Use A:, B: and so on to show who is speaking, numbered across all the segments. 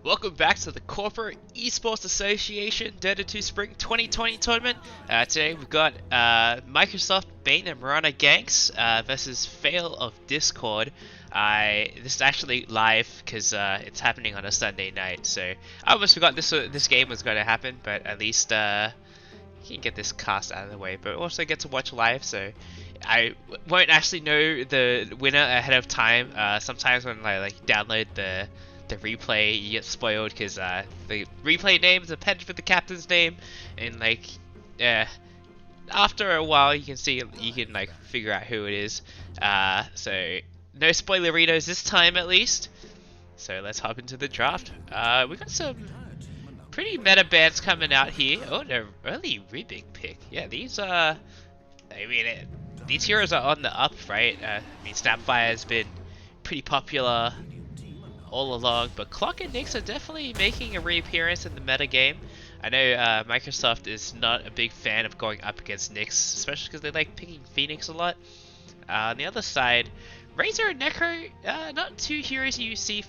A: Welcome back to the Corporate Esports Association Dota 2 Spring 2020 tournament. Today we've got Microsoft, Bane, and Mirana Ganks versus Fail of Discord. This is actually live because it's happening on a Sunday night, so I almost forgot this game was going to happen, but at least you can get this cast out of the way, but also get to watch live, so I won't actually know the winner ahead of time. Sometimes when I download the replay, you get spoiled because the replay name is appended with the captain's name, and after a while you can figure out who it is. So no spoileritos this time at least. So let's hop into the draft. We got some pretty meta bands coming out here. Oh, the early Rubik pick. Yeah, these these heroes are on the up, right? Snapfire has been pretty popular all along, but Clock and Nyx are definitely making a reappearance in the meta game. I know Microsoft is not a big fan of going up against Nyx, especially because they like picking Phoenix a lot. On the other side, Razor and Necro, not two heroes you see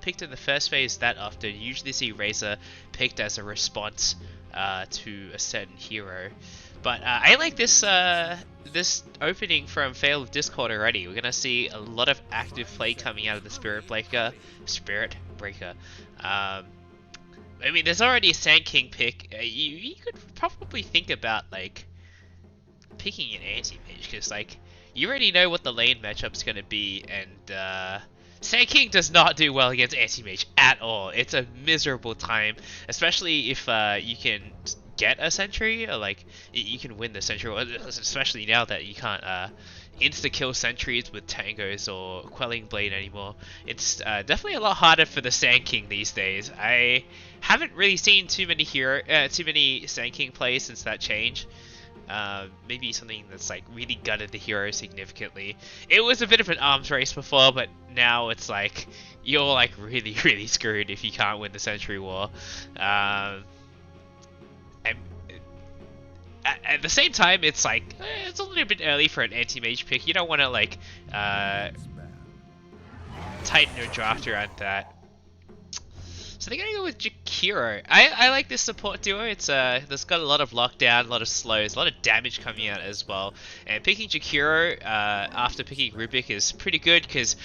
A: picked in the first phase that often. You usually see Razor picked as a response to a certain hero. But I like this opening from Fail of Discord already. We're gonna see a lot of active play coming out of the Spirit Breaker. There's already a Sand King pick. You could probably think about picking an anti-mage because you already know what the lane matchup's gonna be, and Sand King does not do well against anti-mage at all. It's a miserable time, especially if you can get a sentry, or you can win the sentry, especially now that you can't insta-kill sentries with tangos or quelling blade anymore. It's definitely a lot harder for the Sand King these days. I haven't really seen too many Sand King plays since that change. Maybe something that's really gutted the hero significantly. It was a bit of an arms race before, but now it's you're really screwed if you can't win the sentry war. At the same time, it's it's a little bit early for an anti-mage pick. You don't want to tighten your draft around that. So they're gonna go with Jakiro. I like this support duo. It's there's got a lot of lockdown, a lot of slows, a lot of damage coming out as well. And picking Jakiro after picking Rubik is pretty good because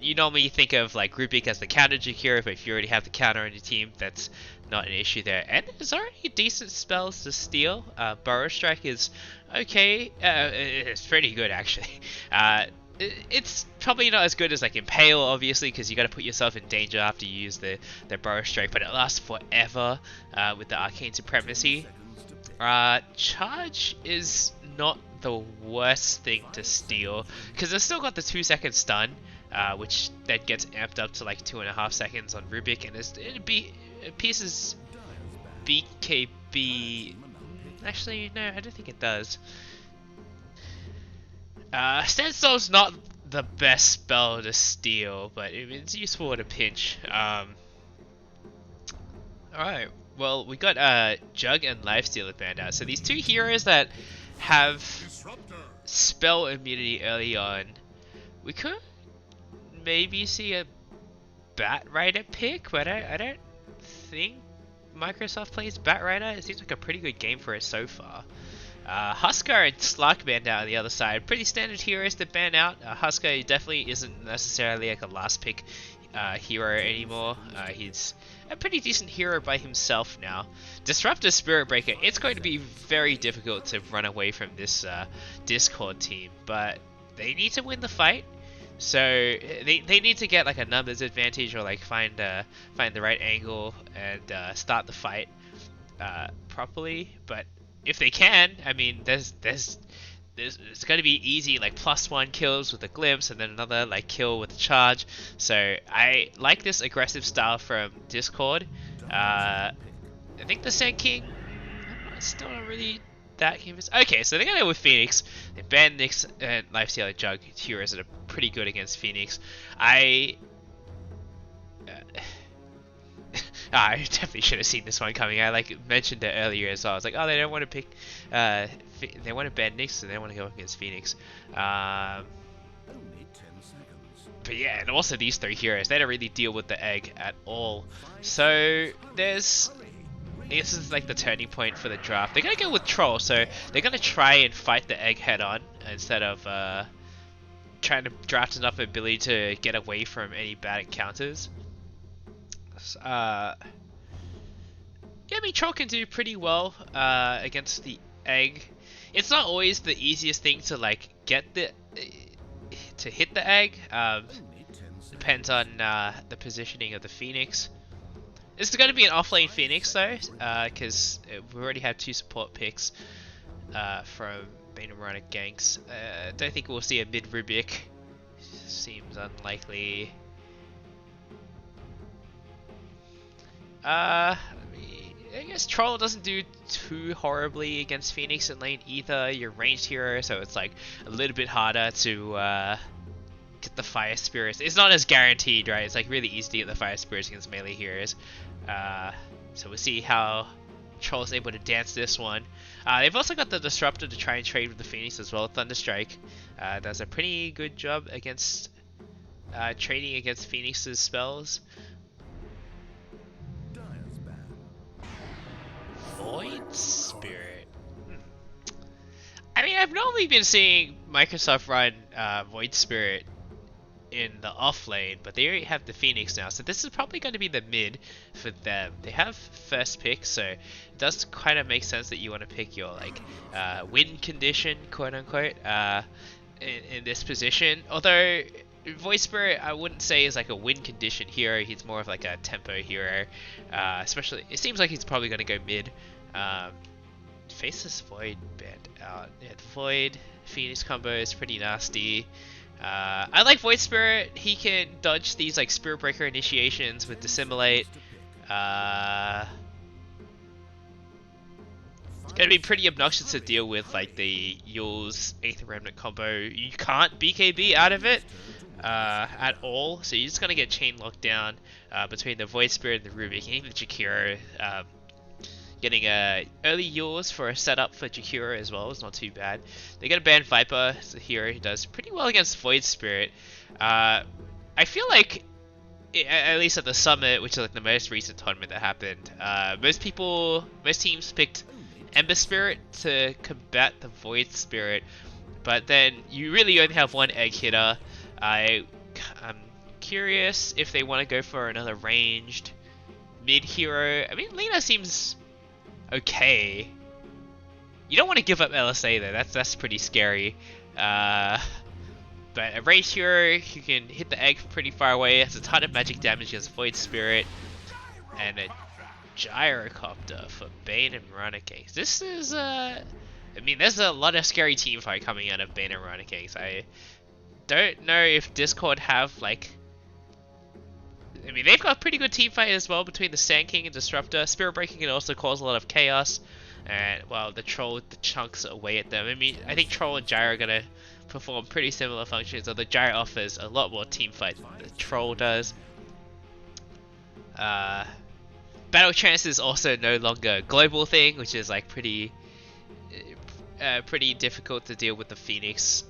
A: you normally think of Rubik as the counter Jakiro, but if you already have the counter on your team, that's not an issue there. And there's already decent spells to steal. Burrow Strike is okay. It's pretty good actually. It's probably not as good as Impale, obviously, because you got to put yourself in danger after you use the Burrow Strike, but it lasts forever with the Arcane Supremacy. Charge is not the worst thing to steal, because it's still got the 2-second stun, which then gets amped up to 2.5 seconds on Rubik, and it pieces BKB. Actually, no, I don't think it does. Standstill's not the best spell to steal, but it's useful at a pinch. Alright, well, we got Jug and Lifestealer banned out. So these two heroes that have spell immunity early on, we could maybe see a Bat Rider pick, but I don't think Microsoft plays Bat Rider. It seems like a pretty good game for it so far. Husker and Slark banned out on the other side. Pretty standard heroes to ban out. Husker definitely isn't necessarily a last pick hero anymore. He's a pretty decent hero by himself now. Disruptor Spirit Breaker. It's going to be very difficult to run away from this Discord team, but they need to win the fight. So they need to get a numbers advantage or find the right angle and start the fight properly. But if they can, there's it's gonna be easy +1 kills with a glimpse and then another kill with a charge. So I like this aggressive style from Discord. I think the Sand King, I'm still not really that convinced. Okay, so they're gonna go with Phoenix. They banned Nyx and Lifestealer Jug, heroes that are pretty good against Phoenix. I definitely should have seen this one coming. I mentioned it earlier as well. I was oh, they don't want to pick, they want to ban Nyx, so they don't want to go against Phoenix. But yeah, and also these three heroes, they don't really deal with the egg at all. So this is like the turning point for the draft. They're gonna go with Troll, so they're gonna try and fight the egg head on instead of trying to draft enough ability to get away from any bad encounters. Yeah, I mean, Troll can do pretty well against the egg. It's not always the easiest thing to like get to hit the egg. Depends on the positioning of the Phoenix. This is going to be an offlane Phoenix though, because we already have 2 support picks from Bane and Mirana Ganks. Don't think we'll see a mid Rubik. Seems unlikely. I guess Troll doesn't do too horribly against Phoenix in lane either. You're ranged hero, so it's like a little bit harder to get the Fire Spirits. It's not as guaranteed, right? It's like really easy to get the Fire Spirits against melee heroes. So we'll see how Troll's able to dance this one. They've also got the Disruptor to try and trade with the Phoenix as well. Thunderstrike does a pretty good job against trading against Phoenix's spells. Void Spirit. I mean, I've normally been seeing Microsoft run Void Spirit in the off lane, but they already have the Phoenix now, so this is probably going to be the mid for them. They have first pick, so it does kind of make sense that you want to pick your like win condition, quote unquote, in this position. Although Void Spirit, I wouldn't say is like a win condition hero. He's more of like a tempo hero. Especially, it seems like he's probably going to go mid. Faceless Void banned out. Yeah, the Void Phoenix combo is pretty nasty. I like Void Spirit. He can dodge these like Spirit Breaker initiations with Dissimulate. It's gonna be pretty obnoxious to deal with like the Yule's Aether Remnant combo. You can't BKB out of it at all, so you're just gonna get chain locked down between the Void Spirit and the Rubik, and even the Jakiro. Getting early Yules for a setup for Jakiro as well is not too bad. They're gonna ban Viper. It's a hero who does pretty well against Void Spirit. I feel like, at least at the Summit, which is like the most recent tournament that happened, most teams picked Ember Spirit to combat the Void Spirit, but then you really only have one egg hitter. I'm curious if they want to go for another ranged mid hero. I mean, Lina seems okay. You don't want to give up LSA though. That's pretty scary. But a ranged hero who can hit the egg pretty far away, has a ton of magic damage against Void Spirit, and a Gyrocopter for Bane and Mirana Ganks. This is I mean, there's a lot of scary teamfight coming out of Bane and Mirana Ganks. I don't know if Discord have like, I mean, they've got a pretty good team fight as well between the Sand King and Disruptor. Spirit Breaking can also cause a lot of chaos. And, well, the Troll chunks away at them. I mean, I think Troll and Gyro are going to perform pretty similar functions, although Gyro offers a lot more team fight than the Troll does. Battle Trance is also no longer a global thing, which is, like, pretty difficult to deal with the Phoenix.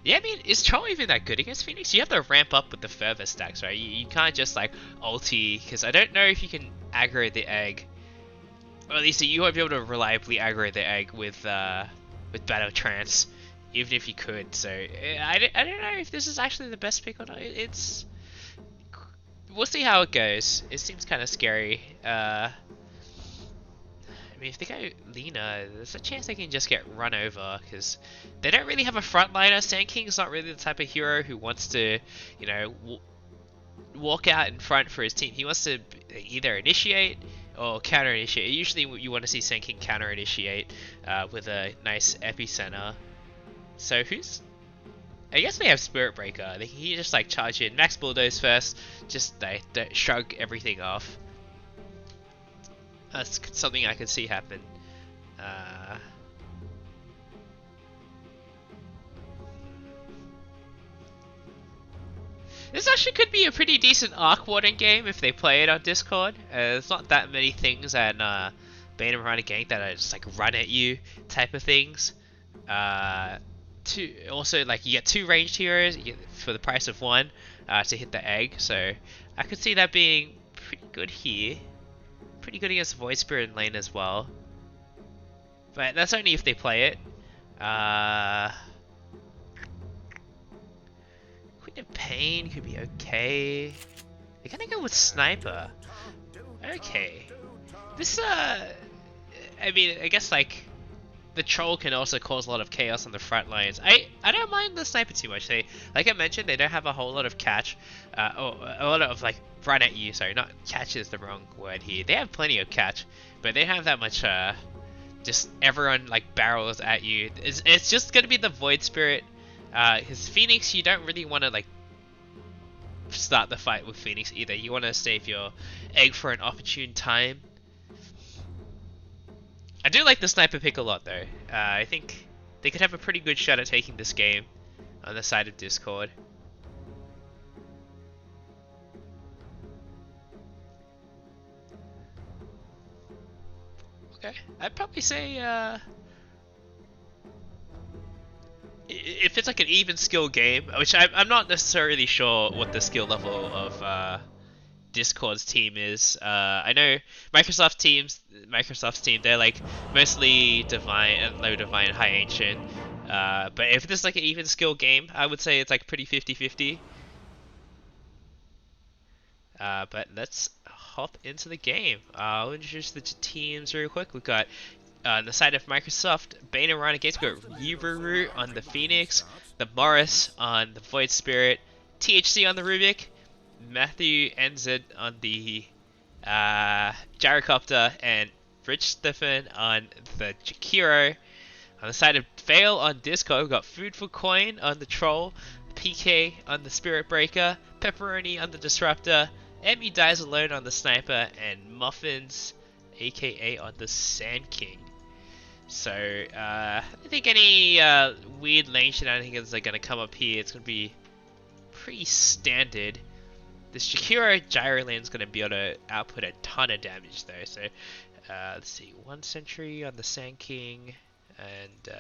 A: Yeah, I mean, is Troll even that good against Phoenix? You have to ramp up with the further stacks, right? You can't just like ulti, because I don't know if you can aggro the egg. Or at least you won't be able to reliably aggro the egg with Battle Trance, even if you could. So I don't know if this is actually the best pick or not. We'll see how it goes. It seems kind of scary. I mean, if they go Lina, there's a chance they can just get run over, because they don't really have a frontliner. Sand King's not really the type of hero who wants to, you know, walk out in front for his team. He wants to either initiate or counter initiate. Usually you want to see Sand King counter initiate with a nice epicenter. So I guess they have Spirit Breaker. They can just like charge in, max bulldoze first, just shrug everything off. That's something I could see happen. This actually could be a pretty decent Arc Warden game if they play it on Discord. There's not that many things at Bane and Mirana Gank that are just like run at you type of things. two. Also, like you get 2 ranged heroes for the price of 1 to hit the egg. So I could see that being pretty good here. Pretty good against Void Spirit in lane as well. But that's only if they play it. Queen of Pain could be okay. They're gonna go with Sniper. Okay. This, I mean, I guess, like, the Troll can also cause a lot of chaos on the front lines. I don't mind the Sniper too much. They, like I mentioned, they don't have a whole lot of catch. Or a lot of, like, run at you. Sorry, not catch is the wrong word here. They have plenty of catch, but they don't have that much, just everyone, like, barrels at you. It's just gonna be the Void Spirit. His Phoenix, you don't really want to, like, start the fight with Phoenix either. You want to save your egg for an opportune time. I do like the Sniper pick a lot though. I think they could have a pretty good shot at taking this game on the side of Discord. Okay, I'd probably say if it's like an even skill game, which I'm not necessarily sure what the skill level of Discord's team is. I know Microsoft's team, they're like mostly Divine and Low Divine, High Ancient. But if this is like an even skill game, I would say it's like pretty 50-50. But let's hop into the game. I'll introduce the teams real quick. We've got on the side of Microsoft, Bane and Mirana Gates, we've got Yuburu on the Phoenix, the Morris on the Void Spirit, THC on the Rubik, Matthew NZ on the Gyrocopter, and Rich Stefan on the Jakiro. On the side of Vale on Discord, we've got Food for Coin on the Troll, PK on the Spirit Breaker, Pepperoni on the Disruptor, Emmy Dies Alone on the Sniper, and Muffins, aka on the Sand King. So, I don't think any weird lane shenanigans are going to come up here. It's going to be pretty standard. This Jakiro Gyro lane is going to be able to output a ton of damage though. So, let's see, 1 sentry on the Sand King, and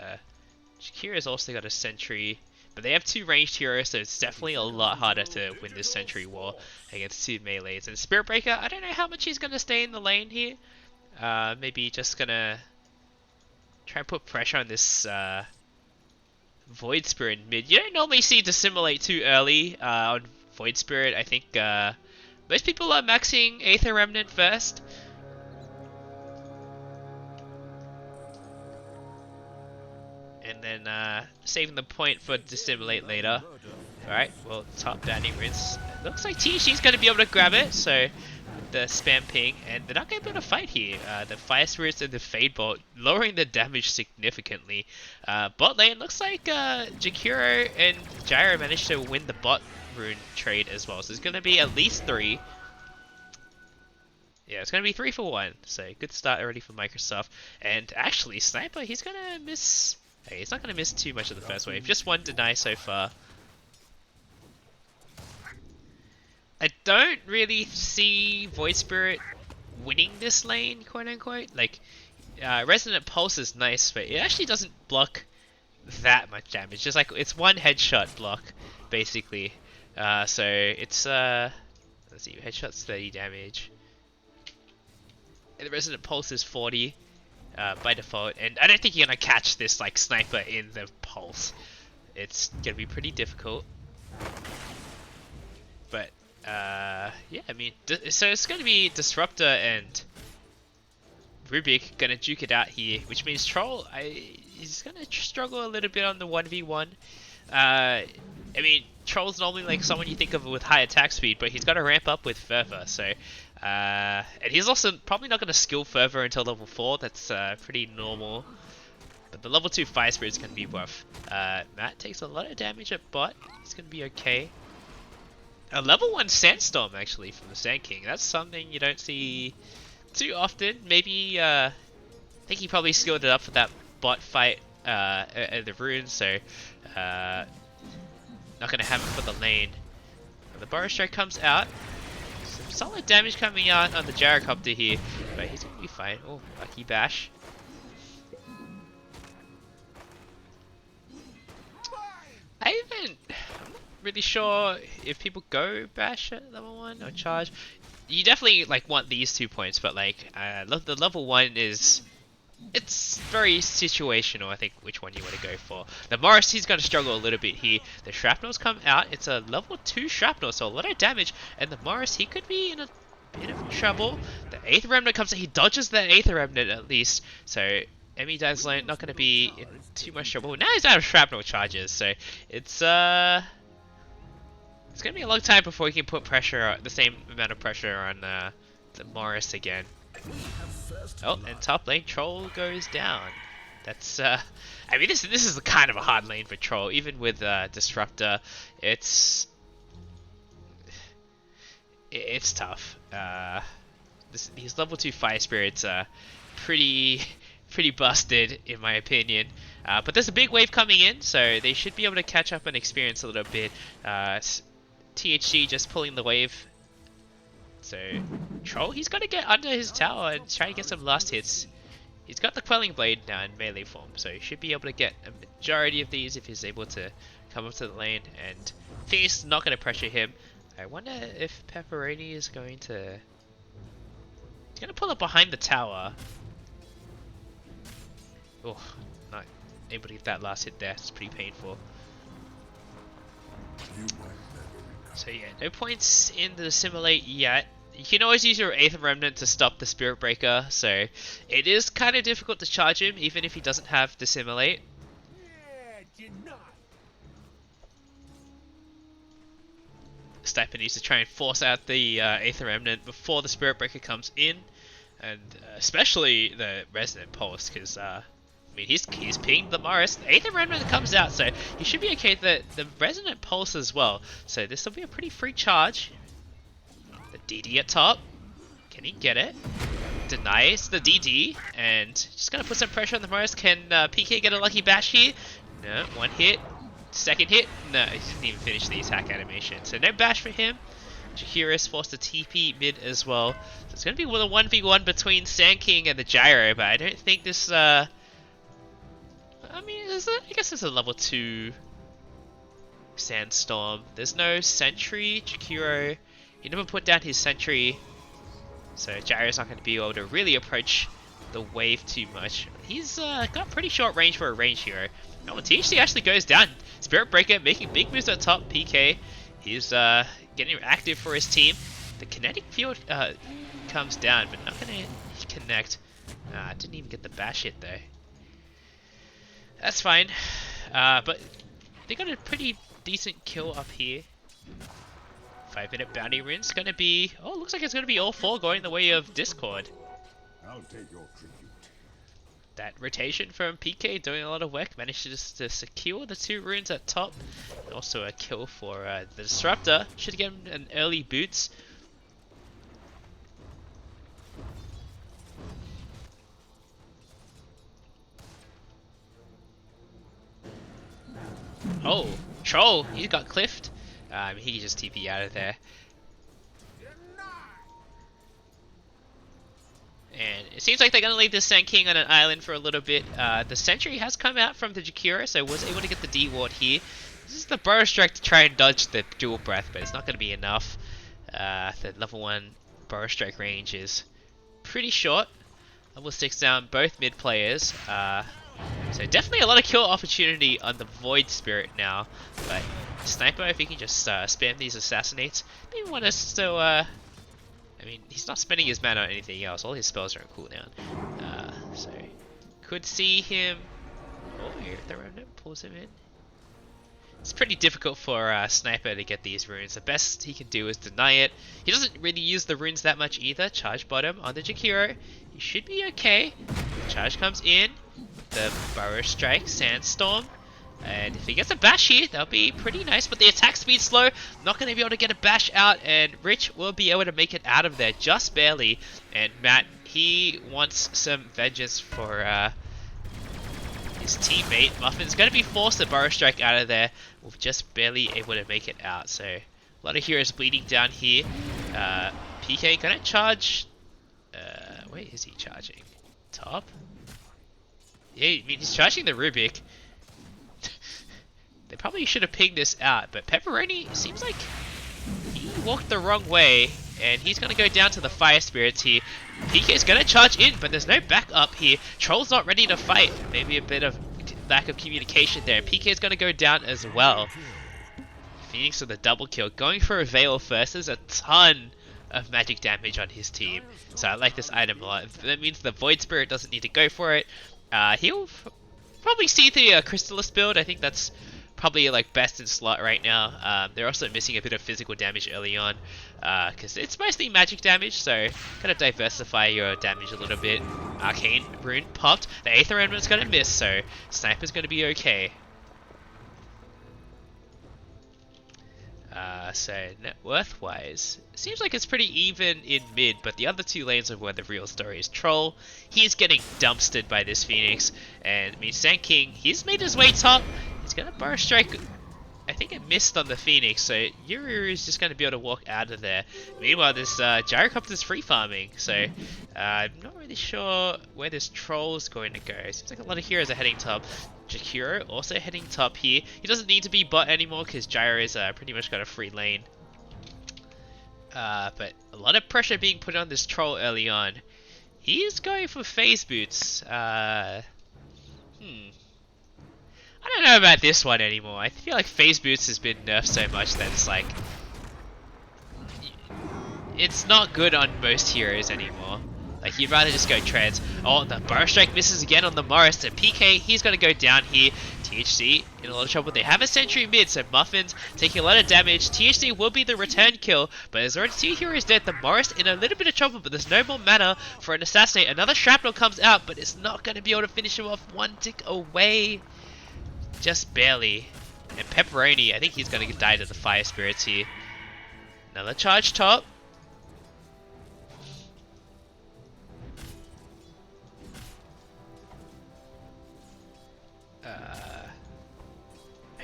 A: Jakiro's also got a sentry. But they have 2 ranged heroes, so it's definitely a lot harder to win this sentry war against 2 melees. And Spirit Breaker, I don't know how much he's going to stay in the lane here. Maybe just going to try and put pressure on this Void Spirit in mid. You don't normally see Dissimilate too early on Void Spirit. I think most people are maxing Aether Remnant first. And then saving the point for Dissimilate later. Alright, well, top Danny Rinse. Looks like THG's going to be able to grab it, so the spam ping, and they're not going to be able to fight here. The Fire Spirits and the Fade Bolt lowering the damage significantly. Bot lane looks like Jakiro and Gyro managed to win the bot rune trade as well, so there's going to be at least 3. Yeah, it's going to be 3 for 1, so good start already for Microsoft. And actually, Sniper, he's going to miss... Hey, he's not going to miss too much of the first wave, just 1 deny so far. I don't really see Void Spirit winning this lane, quote unquote. Like, Resonant Pulse is nice, but it actually doesn't block that much damage. Just like, it's 1 headshot block, basically. So it's, let's see, headshot's 30 damage. And the Resonant Pulse is 40 by default. And I don't think you're gonna catch this, like, Sniper in the Pulse. It's gonna be pretty difficult. But, yeah, I mean, so it's going to be Disruptor and Rubik going to duke it out here, which means Troll, he's going to struggle a little bit on the 1v1. I mean, Troll's normally like someone you think of with high attack speed, but he's got to ramp up with Fervor, so... and he's also probably not going to skill Fervor until level 4, that's pretty normal. But the level 2 Fire Spirit is going to be rough. Matt takes a lot of damage at bot, he's going to be okay. A level 1 Sandstorm, actually, from the Sand King. That's something you don't see too often. Maybe, I think he probably skilled it up for that bot fight at the runes, so not going to have it for the lane. And the Burrow Strike comes out. Some solid damage coming out on the Gyrocopter here, but he's going to be fine. Oh, lucky bash. I'm not really sure if people go bash at level 1 or charge. You definitely like want these 2 points, but like the level 1 is it's very situational, I think, which one you want to go for. The Morris, he's going to struggle a little bit here. The Shrapnel's come out. It's a level 2 Shrapnel, so a lot of damage. And the Morris, he could be in a bit of trouble. The 8th Remnant comes in. He dodges the 8th Remnant at least. So, Emmy Dazzler not going to be in too much trouble. Now he's out of Shrapnel charges, so it's going to be a long time before he can put pressure, the same amount of pressure on the Morris again. Oh, and top lane Troll goes down. That's I mean this is kind of a hard lane for Troll, even with Disruptor. It's tough. These level 2 Fire Spirits are pretty busted in my opinion. But there's a big wave coming in, so they should be able to catch up and experience a little bit. THG just pulling the wave. So, Troll, he's got to get under his tower and try to get some last hits. He's got the Quelling Blade now in melee form, so he should be able to get a majority of these if he's able to come up to the lane. And Phoenix not going to pressure him. I wonder if Pepperoni is going to... He's going to pull up behind the tower. Oh, not able to get that last hit there. It's pretty painful. So yeah, no points in the Dissimulate yet. You can always use your 8th Remnant to stop the Spirit Breaker, so it is kind of difficult to charge him even if he doesn't have Dissimulate. Sniper needs to try and force out the 8th Remnant before the Spirit Breaker comes in, and especially the Resonant Pulse, because I mean, he's pinged the Morris. The 8th Remnant comes out, so he should be okay. The Resonant Pulse as well. So this will be a pretty free charge. The DD at top. Can he get it? Denies the DD. And just going to put some pressure on the Morris. Can PK get a lucky bash here? No, one hit. Second hit. No, he didn't even finish the attack animation. So no bash for him. Jakiris forced to TP mid as well. So it's going to be a 1v1 between Sand King and the Gyro. But I don't think this... I mean, I guess it's a level 2 Sandstorm. There's no Sentry. Jakiro, he never put down his Sentry, so Gyro's not going to be able to really approach the wave too much. He's got pretty short range for a range hero. Now when THC actually goes down, Spirit Breaker making big moves at top. PK, he's getting active for his team. The kinetic field comes down, but not going to connect. Didn't even get the bash hit though. That's fine, but they got a pretty decent kill up here. 5-minute bounty rune's gonna be... Oh, looks like it's gonna be all 4 going the way of Discord.
B: I'll take your tribute.
A: That rotation from PK doing a lot of work, manages to secure the 2 runes at top. And also a kill for the Disruptor. Should get him an early boots. Oh, Troll, he got cliffed. He can just TP out of there. And it seems like they're going to leave the Sand King on an island for a little bit. The Sentry has come out from the Jakiro, so was able to get the D-Ward here. This is the Burrow Strike to try and dodge the Dual Breath, but it's not going to be enough. The level 1 Burrow Strike range is pretty short. Level 6 down, both mid players. So definitely a lot of kill opportunity on the Void Spirit now, but Sniper, if he can just spam these assassinates, maybe want to still, I mean, he's not spending his mana on anything else, all his spells are on cooldown, so could see him, oh, here the Remnant pulls him in. It's pretty difficult for Sniper to get these runes. The best he can do is deny it. He doesn't really use the runes that much either. Charge bottom on the Jakiro. He should be okay. The charge comes in. The Burrow Strike, Sandstorm. And if he gets a bash here, that'll be pretty nice. But the attack speed's slow. Not going to be able to get a bash out. And Rich will be able to make it out of there just barely. And Matt, he wants some vengeance for... his teammate. Muffin's going to be forced to Burrow Strike out of there. We're just barely able to make it out. So, a lot of heroes bleeding down here. PK going to charge... where is he charging? Top? Yeah, I mean, he's charging the Rubik. They probably should have pinged this out, but Pepperoni seems like he walked the wrong way, and he's going to go down to the Fire Spirits here. PK's going to charge in, but there's no backup here. Troll's not ready to fight. Maybe a bit of lack of communication there. PK's going to go down as well. Phoenix with a double kill. Going for a Veil first. There's a ton of magic damage on his team, so I like this item a lot. That means the Void Spirit doesn't need to go for it. He'll probably see the Crystallis build. I think that's probably like best in slot right now. They're also missing a bit of physical damage early on, because it's mostly magic damage, so kind of diversify your damage a little bit. Arcane Rune popped. The Aether Remnant's gonna miss, so Sniper's gonna be okay. So net worth wise, seems like it's pretty even in mid, but the other two lanes are where the real story is. Troll, he's getting dumpstered by this Phoenix, and I mean Sand King, he's made his way top. He's gonna Burrow Strike. I think it missed on the Phoenix, so Yuru is just gonna be able to walk out of there. Meanwhile, this Gyrocopter's free farming, so I'm not really sure where this Troll is going to go. Seems like a lot of heroes are heading top. Jakiro also heading top here. He doesn't need to be bot anymore because Gyro's pretty much got a free lane. But a lot of pressure being put on this Troll early on. He's going for phase boots. I don't know about this one anymore. I feel like phase boots has been nerfed so much that it's like it's not good on most heroes anymore. Like, you'd rather just go treads. Oh, the Burrow Strike misses again on the Morris. And PK, he's going to go down here. THC in a lot of trouble. They have a sentry mid, so Muffin's taking a lot of damage. THC will be the return kill, but there's already 2 heroes dead. The Morris in a little bit of trouble, but there's no more mana for an assassinate. Another shrapnel comes out, but it's not going to be able to finish him off. 1 tick away. Just barely. And Pepperoni, I think he's going to die to the Fire Spirits here. Another charge top.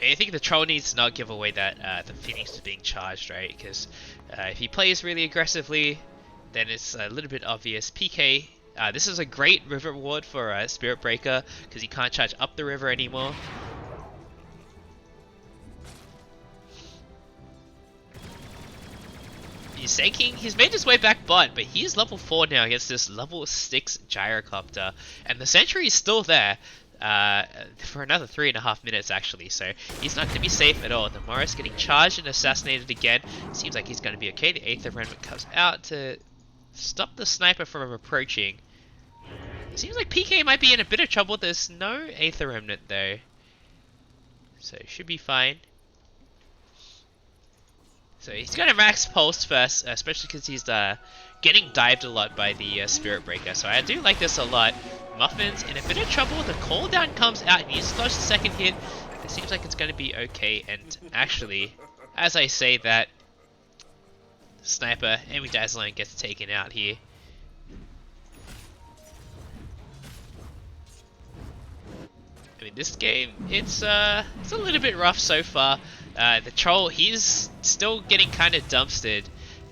A: I think the Troll needs to not give away that the Phoenix is being charged, right? Because if he plays really aggressively, then it's a little bit obvious. PK, this is a great river ward for Spirit Breaker because he can't charge up the river anymore. He's sinking. He's made his way back bot, but he's level 4 now against this level 6 Gyrocopter, and the sentry is still there. For another 3.5 minutes actually, so he's not going to be safe at all. The Morris getting charged and assassinated again. Seems like he's going to be okay. The Aether Remnant comes out to stop the Sniper from approaching. Seems like PK might be in a bit of trouble. There's no Aether Remnant though, so it should be fine. So he's going to max pulse first, especially because he's getting dived a lot by the Spirit Breaker. So I do like this a lot. Muffin's in a bit of trouble. The cooldown comes out and he's dodged the second hit. It seems like it's going to be okay. And actually, as I say that, Sniper, Amy Dazzling gets taken out here. I mean, this game, it's a little bit rough so far. The Troll, he's still getting kind of dumpstered.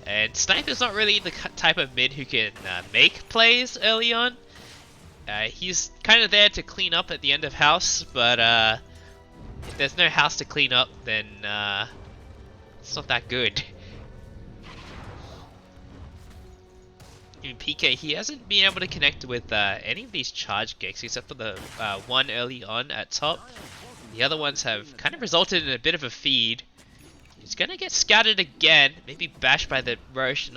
A: And Sniper's not really the type of mid who can make plays early on. He's kind of there to clean up at the end of house, but if there's no house to clean up, then it's not that good. Even PK, he hasn't been able to connect with any of these charge gigs except for the one early on at top. The other ones have kind of resulted in a bit of a feed. He's gonna get scattered again, maybe bashed by the Roche,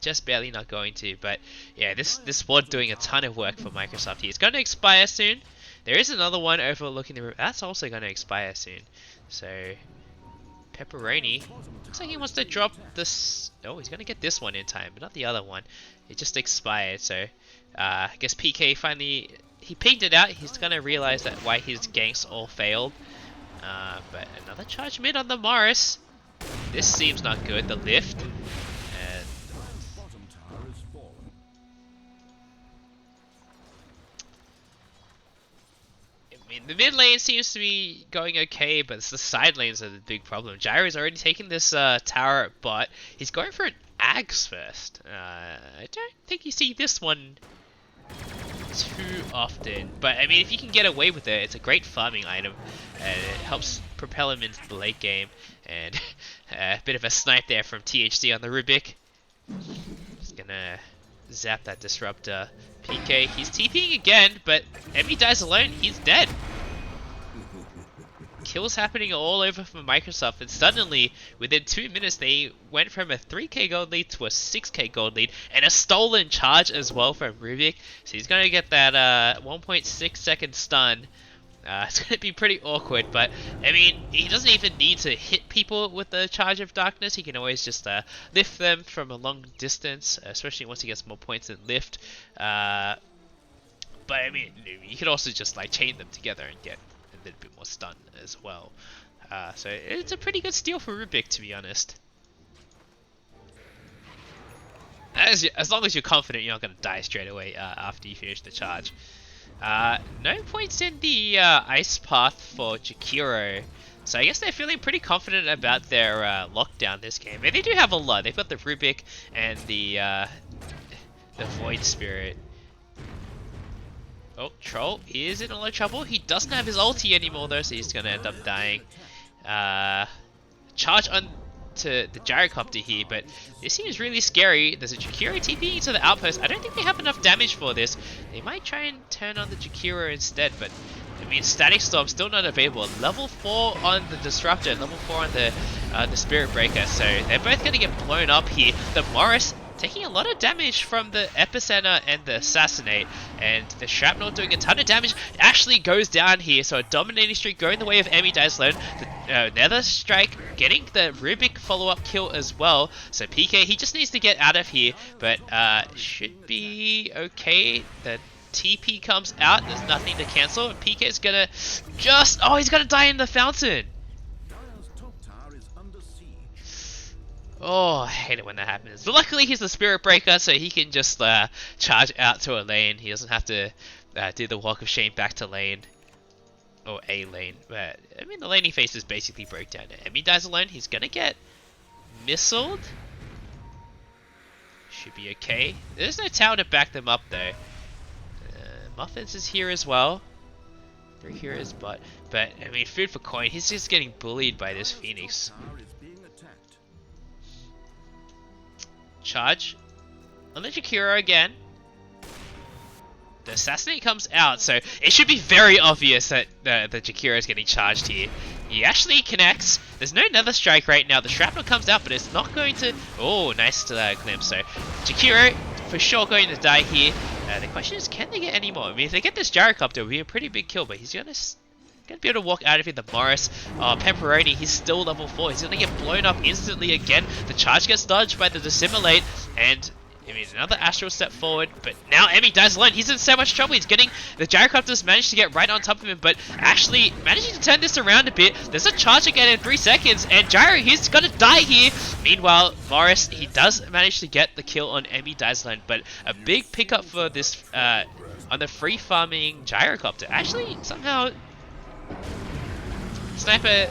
A: just barely not going to, but yeah, this ward doing a ton of work for Microsoft here. It's gonna expire soon. There is another one overlooking the river. That's also gonna expire soon. So Pepperoni looks like he wants to drop this. Oh, he's gonna get this one in time, but not the other one. It just expired, so I guess PK finally he pinged it out. He's gonna realize that why his ganks all failed. But another charge mid on the Morris. This seems not good. The lift. I mean, the mid lane seems to be going okay, but it's the side lanes are the big problem. Gyro's already taken this tower at bot. He's going for an Axe first. I don't think you see this one too often, but I mean, if you can get away with it, it's a great farming item, and it helps propel him into the late game. And a bit of a snipe there from THC on the Rubik. Just gonna zap that Disruptor. PK, he's TPing again, but Emmy dies alone, he's dead. Kills happening all over for Microsoft, and suddenly, within 2 minutes, they went from a 3k gold lead to a 6k gold lead, and a stolen charge as well from Rubik. So he's gonna get that 1.6 second stun. It's going to be pretty awkward, but I mean, he doesn't even need to hit people with the Charge of Darkness. He can always just lift them from a long distance, especially once he gets more points in lift. But I mean, you could also just like chain them together and get a little bit more stun as well. So it's a pretty good steal for Rubik, to be honest. As long as you're confident you're not going to die straight away after you finish the charge. No points in the ice path for Jakiro, so I guess they're feeling pretty confident about their lockdown this game. And they do have a lot. They've got the Rubik and the Void Spirit. Oh, Troll is in a lot of trouble. He doesn't have his ulti anymore though, so he's gonna end up dying. Charge on to the gyrocopter here, but this seems really scary. There's a Jakiro TPing into the outpost. I don't think they have enough damage for this. They might try and turn on the Jakiro instead, but I mean, Static Storm still not available. Level 4 on the Disruptor, level 4 on the Spirit Breaker, so they're both gonna get blown up here. The Morris taking a lot of damage from the Epicenter and the Assassinate, and the Shrapnel doing a ton of damage. Actually goes down here, so a dominating streak going the way of Emmy dies alone. The Nether Strike getting the Rubik follow-up kill as well. So PK, he just needs to get out of here, but should be okay. The TP comes out, there's nothing to cancel, and PK's gonna just... oh, he's gonna die in the fountain! Oh, I hate it when that happens. But luckily he's the Spirit Breaker, so he can just charge out to a lane. He doesn't have to do the Walk of Shame back to lane. Or a lane. But, I mean, the lane he faces basically broke down. Emmy dies alone, he's gonna get missiled. Should be okay. There's no tower to back them up though. Muffins is here as well. 3 heroes, but I mean, food for coin. He's just getting bullied by this Phoenix. Charge on the Jakiro again. The Assassinate comes out, so it should be very obvious that the Jakiro is getting charged here. He actually connects. There's no Nether Strike right now. The Shrapnel comes out, but it's not going to... oh, nice glimpse. So Jakiro for sure going to die here. The question is, can they get any more? I mean, if they get this Gyrocopter, it would be a pretty big kill, but he's gonna be able to walk out of here. The Morris, Pepperoni, he's still level 4. He's gonna get blown up instantly again. The charge gets dodged by the Dissimulate, and I mean, another Astral step forward, but now Emmy dies alone. He's in so much trouble. He's getting... the Gyrocopters managed to get right on top of him, but actually managing to turn this around a bit. There's a charge again in 3 seconds, and Gyro, he's gonna die here. Meanwhile, Morris, he does manage to get the kill on Emmy dies alone, but a big pickup for this, on the free farming Gyrocopter. Actually, somehow... Sniper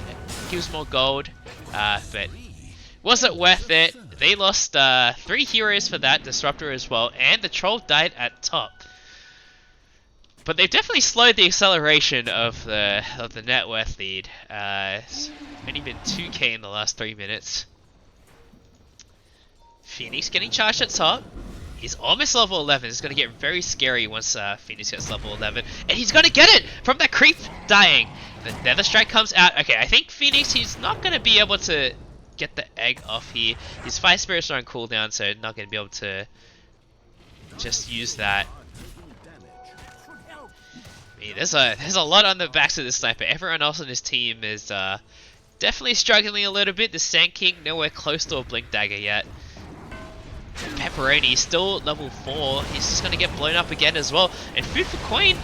A: gives more gold, but was it worth it? They lost 3 heroes for that, Disruptor as well, and the Troll died at top. But they've definitely slowed the acceleration of the net worth lead. It's only been 2k in the last 3 minutes. Phoenix getting charged at top. He's almost level 11. It's going to get very scary once Phoenix gets level 11. And he's going to get it from that creep dying. The Nether Strike comes out. Okay, I think Phoenix, he's not going to be able to get the egg off here. His Fire Spirits are on cooldown, so not going to be able to just use that. I mean, there's a lot on the backs of this sniper. Everyone else on his team is definitely struggling a little bit. The Sand King nowhere close to a Blink Dagger yet. Pepperoni still level 4. He's just going to get blown up again as well. And food for coin.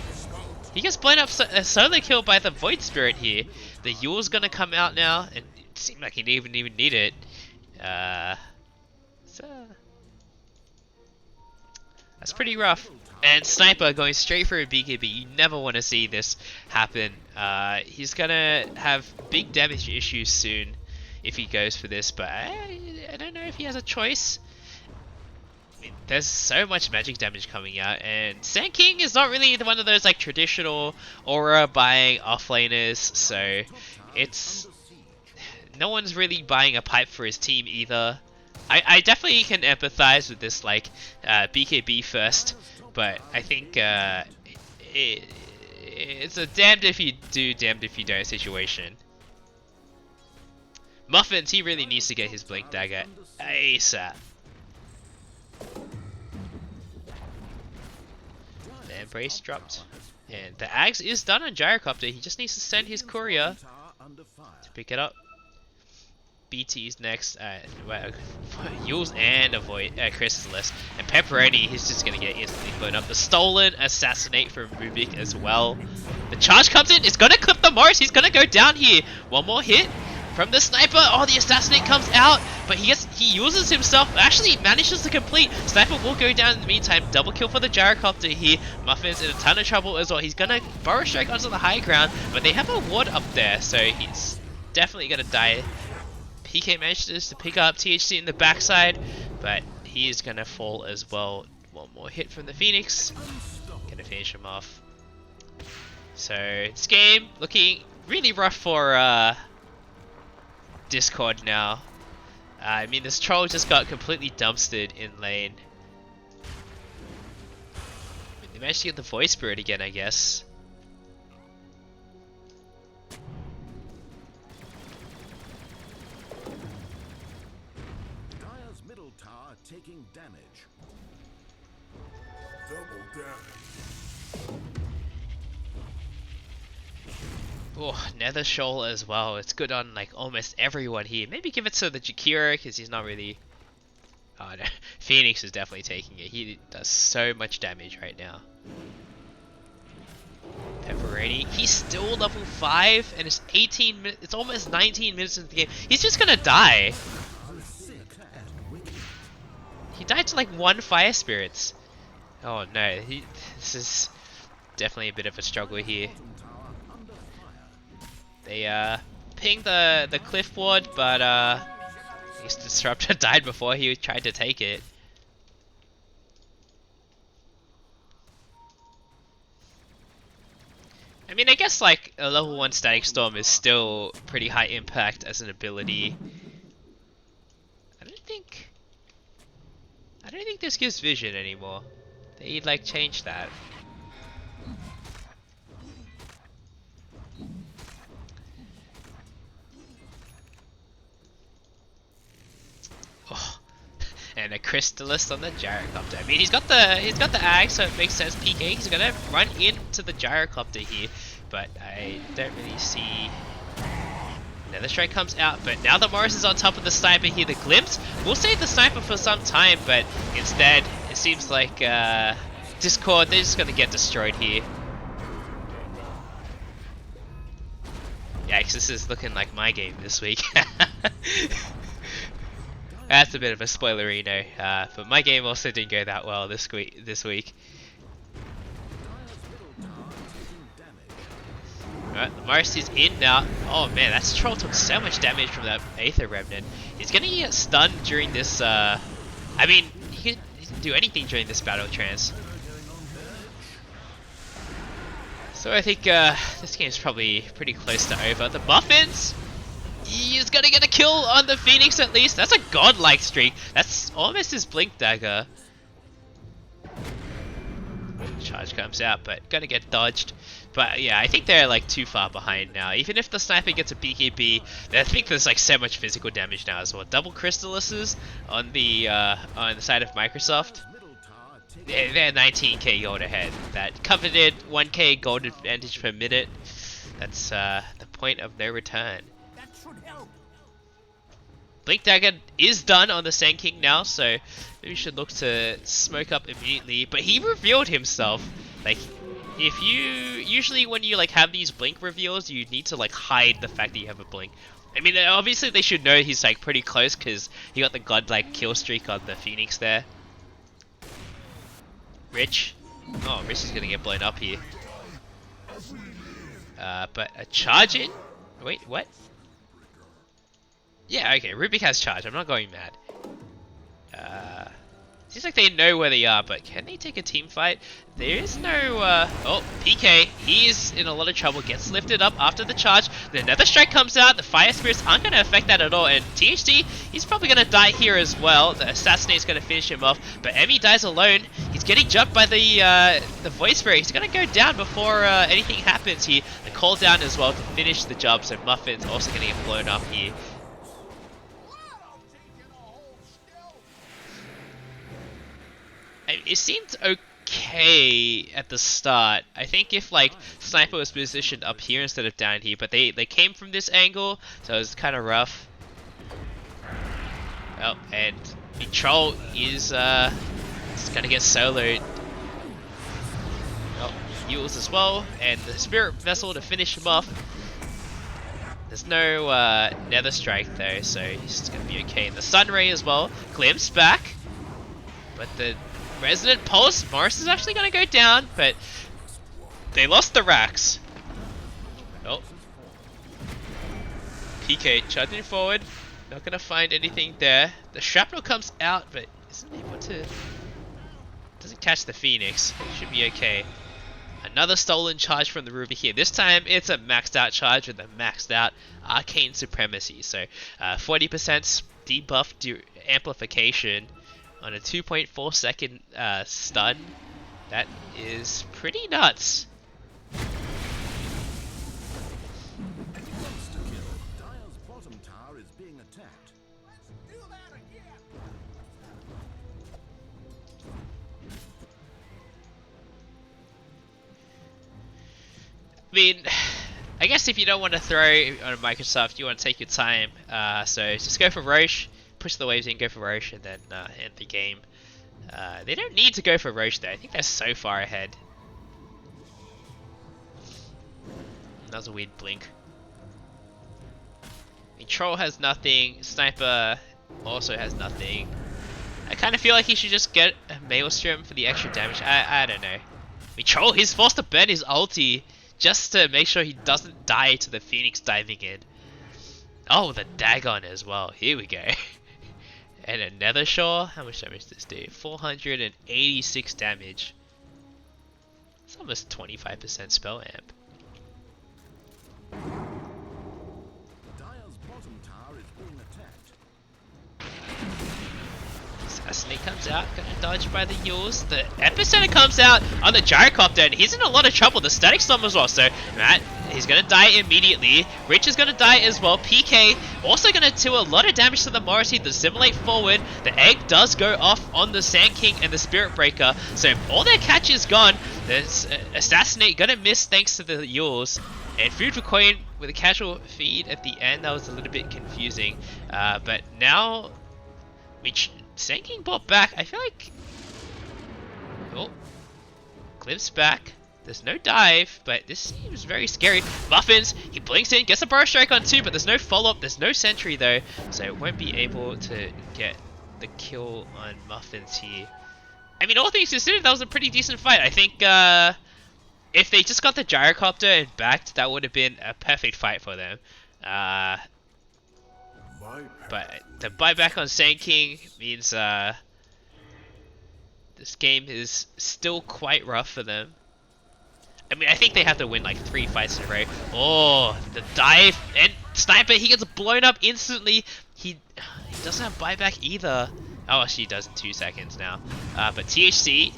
A: He gets blown up, a solo kill by the Void Spirit here. The Yule's going to come out now, and it seemed like he didn't even need it. So that's pretty rough. And Sniper going straight for a BKB. You never want to see this happen. He's going to have big damage issues soon if he goes for this, but I don't know if he has a choice. There's so much magic damage coming out, and Sand King is not really one of those like traditional aura buying offlaners, so it's no one's really buying a pipe for his team either. I definitely can empathize with this like BKB first, but I think it's a damned if you do, damned if you don't situation. Muffins, he really needs to get his Blink Dagger ASAP. The Embrace dropped. And the Axe is done on Gyrocopter. He just needs to send his courier to pick it up. BT's next. Yules and avoid Chrysalis. And Pepperoni, he's just gonna get instantly blown up. The stolen assassinate from Rubik as well. The charge comes in. It's gonna clip the Morris. He's gonna go down here. One more hit from the sniper. Oh, the assassinate comes out, but he uses himself. Actually, manages to complete. Sniper will go down in the meantime. Double kill for the Gyrocopter here. Muffin's in a ton of trouble as well. He's gonna burrow strike onto the high ground, but they have a ward up there, so he's definitely gonna die. PK manages to pick up THC in the backside, but he is gonna fall as well. One more hit from the Phoenix. Gonna finish him off. So this game looking really rough for Discord now. I mean, this troll just got completely dumpstered in lane. I mean, they managed to get the Voice Spirit again, I guess.
B: Dire's middle tower taking damage. Double damage.
A: Oh, Nether Shoal as well. It's good on like almost everyone here. Maybe give it to the Jakiro because he's not really. Oh no, Phoenix is definitely taking it. He does so much damage right now. Pepperoni, he's still level 5 and it's 18 minutes. It's almost 19 minutes into the game. He's just gonna die. He died to like 1 Fire Spirits. Oh no, this is definitely a bit of a struggle here. They pinged the cliff ward, but his disruptor died before he tried to take it. I mean, I guess like a level 1 Static Storm is still pretty high impact as an ability. I don't think this gives vision anymore. They like changed that. Oh, and a Crystallis on the Gyrocopter. I mean, he's got the Ag, so it makes sense. PK, he's gonna run into the Gyrocopter here, but I don't really see. Nether Strike comes out, but now that Morris is on top of the sniper here, the Glimpse will save the sniper for some time, but instead it seems like Discord, they're just gonna get destroyed here. Yikes, this is looking like my game this week. That's a bit of a spoilerino, but my game also didn't go that well this week. Alright, the Morris is in now. Oh man, that troll took so much damage from that Aether Remnant. He's gonna get stunned during this, I mean, he can do anything during this battle trance. So I think this game's probably pretty close to over. The Muffins! He's gonna get a kill on the Phoenix at least. That's a godlike streak. That's almost his Blink Dagger. Charge comes out, but gonna get dodged. But yeah, I think they're like too far behind now. Even if the sniper gets a BKB, I think there's like so much physical damage now as well. Double Crystallises on the side of Microsoft. They're 19k gold ahead. That coveted 1k gold advantage per minute. That's the point of no return. Blink Dagger is done on the Sand King now, so maybe we should look to smoke up immediately. But he revealed himself. Like, if you usually when you like have these blink reveals, you need to like hide the fact that you have a blink. I mean, obviously they should know he's like pretty close because he got the godlike kill streak on the Phoenix there. Rich. Oh, Rich is gonna get blown up here. But a charge in? Wait, what? Yeah, okay, Rubik has charge. I'm not going mad. Seems like they know where they are, but can they take a team fight? There is no, oh, PK, he is in a lot of trouble, gets lifted up after the charge, the Nether Strike comes out, the Fire Spirits aren't going to affect that at all, and THD, he's probably going to die here as well, the Assassinate's going to finish him off, but Emmy dies alone, he's getting jumped by the Void Spirit, he's going to go down before anything happens here, the call down as well to finish the job, so Muffin's also going to get blown up here. It seemed okay at the start. I think if like Sniper was positioned up here instead of down here, but they came from this angle, so it was kind of rough. Oh, and the Troll is gonna get soloed. Oh, heals as well, and the Spirit Vessel to finish him off. There's no Nether Strike though, so he's gonna be okay. And the Sun Ray as well, glimpse back, but the Resonant Pulse, Morris is actually going to go down, but they lost the racks. Oh. PK charging forward, not going to find anything there. The Shrapnel comes out, but isn't able to... doesn't catch the Phoenix. Should be okay. Another stolen charge from the Ruby here. This time it's a maxed out charge with a maxed out Arcane Supremacy. So 40% debuff amplification on a 2.4 second stun. That is pretty nuts. I mean, I guess if you don't want to throw on a Microsoft, you want to take your time. So just go for Roche. Push the waves in, go for Roche, and then end the game. They don't need to go for Roche though. I think they're so far ahead. That was a weird blink. I mean, Troll has nothing. Sniper also has nothing. I kind of feel like he should just get a Maelstrom for the extra damage. I don't know. I mean, Troll, he's forced to burn his ulti just to make sure he doesn't die to the Phoenix diving in. Oh, the Dagon as well. Here we go. And a Nether Shore. How much damage does this do? 486 damage. It's almost 25% spell amp. Assassinate comes out, gonna dodge by the Yules. The Epicenter comes out on the Gyrocopter, and he's in a lot of trouble. The Static Storm as well, so Matt, he's gonna die immediately. Rich is gonna die as well. PK also gonna do a lot of damage to the Morrissey. The Simulate forward, the egg does go off on the Sand King and the Spirit Breaker, so all their catch is gone. There's Assassinate gonna miss thanks to the Yules. And Food for Coin with a casual feed at the end, that was a little bit confusing. But now, which Sand King bought back, I feel like... Oh, Cliff's back. There's no dive, but this seems very scary. Muffins, he blinks in, gets a Burrow Strike on 2, but there's no follow-up, there's no sentry though, so it won't be able to get the kill on Muffins here. I mean, all things considered, that was a pretty decent fight. I think if they just got the Gyrocopter and backed, that would have been a perfect fight for them. But the buyback on Sand King means this game is still quite rough for them. I mean, I think they have to win like 3 fights in a row. Oh, the dive and Sniper, he gets blown up instantly. He doesn't have buyback either. Oh, she does in 2 seconds now. But THC,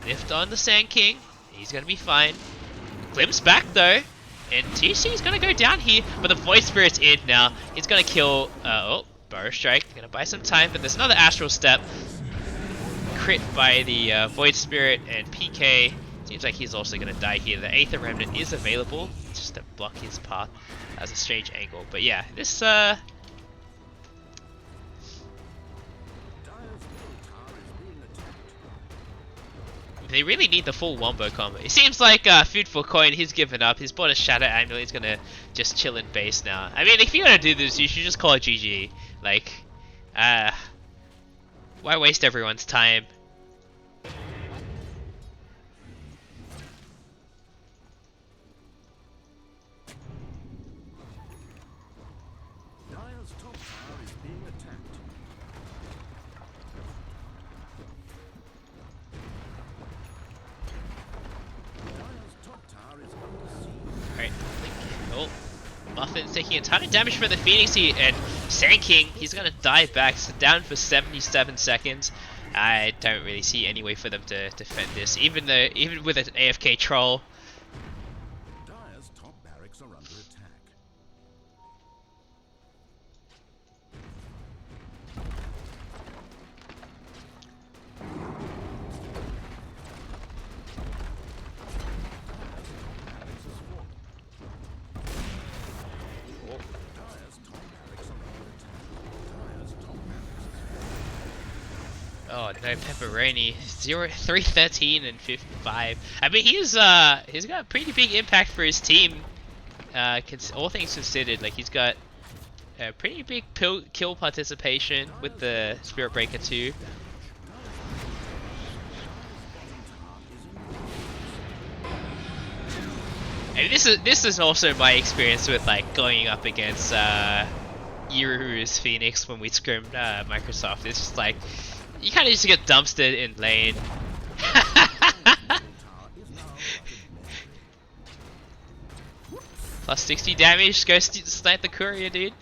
A: lift on the Sand King. He's gonna be fine. Glimpse back though. And THC is going to go down here, but the Void Spirit's in now. He's going to kill, oh, Burrow Strike. Going to buy some time, but there's another Astral Step. Crit by the Void Spirit, and PK seems like he's also going to die here. The Aether Remnant is available, just to block his path. That's a strange angle, but yeah, this, they really need the full Wombo combo. It seems like Food for Coin, he's given up. He's bought a Shadow Amulet. He's gonna just chill in base now. I mean, if you're gonna do this, you should just call it GG. Like, why waste everyone's time? Dolphin's taking a ton of damage from the Phoenix here, and Sand King, he's gonna die back, so down for 77 seconds. I don't really see any way for them to defend this, even with an AFK troll.
B: Dire's top barracks are under attack.
A: Oh no, Pepperoni, 313 and 55. I mean, he's got a pretty big impact for his team. All things considered, like he's got a pretty big kill participation with the Spirit Breaker too. And this is also my experience with like going up against Iru's Phoenix when we scrimmed Microsoft. It's just like you kind of just get dumpstered in lane. Plus 60 damage, go snipe the courier, dude.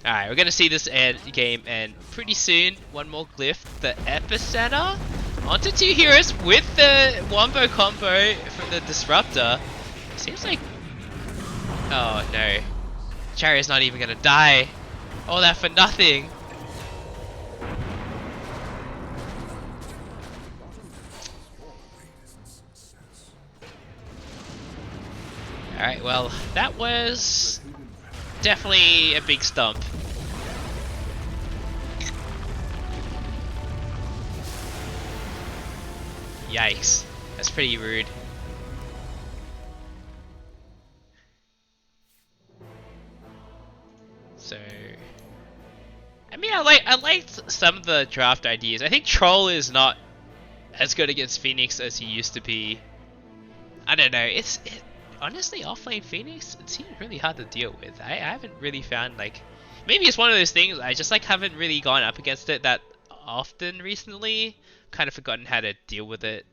A: Alright, we're gonna see this game end pretty soon. One more glyph, the Epicenter. Onto two heroes with the wombo combo from the Disruptor. Seems like... Oh no. Chariot's not even gonna die. All that for nothing. Alright, well, that was definitely a big stump. Yikes, that's pretty rude. So, I mean, I liked some of the draft ideas. I think Troll is not as good against Phoenix as he used to be. I don't know, honestly, offlane Phoenix, it seems really hard to deal with. I haven't really found, like, maybe it's one of those things, I just like haven't really gone up against it that often recently. Kind of forgotten how to deal with it.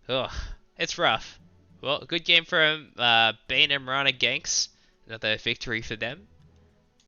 A: Ugh, it's rough. Well, good game from Bane and Mirana Ganks. Another victory for them.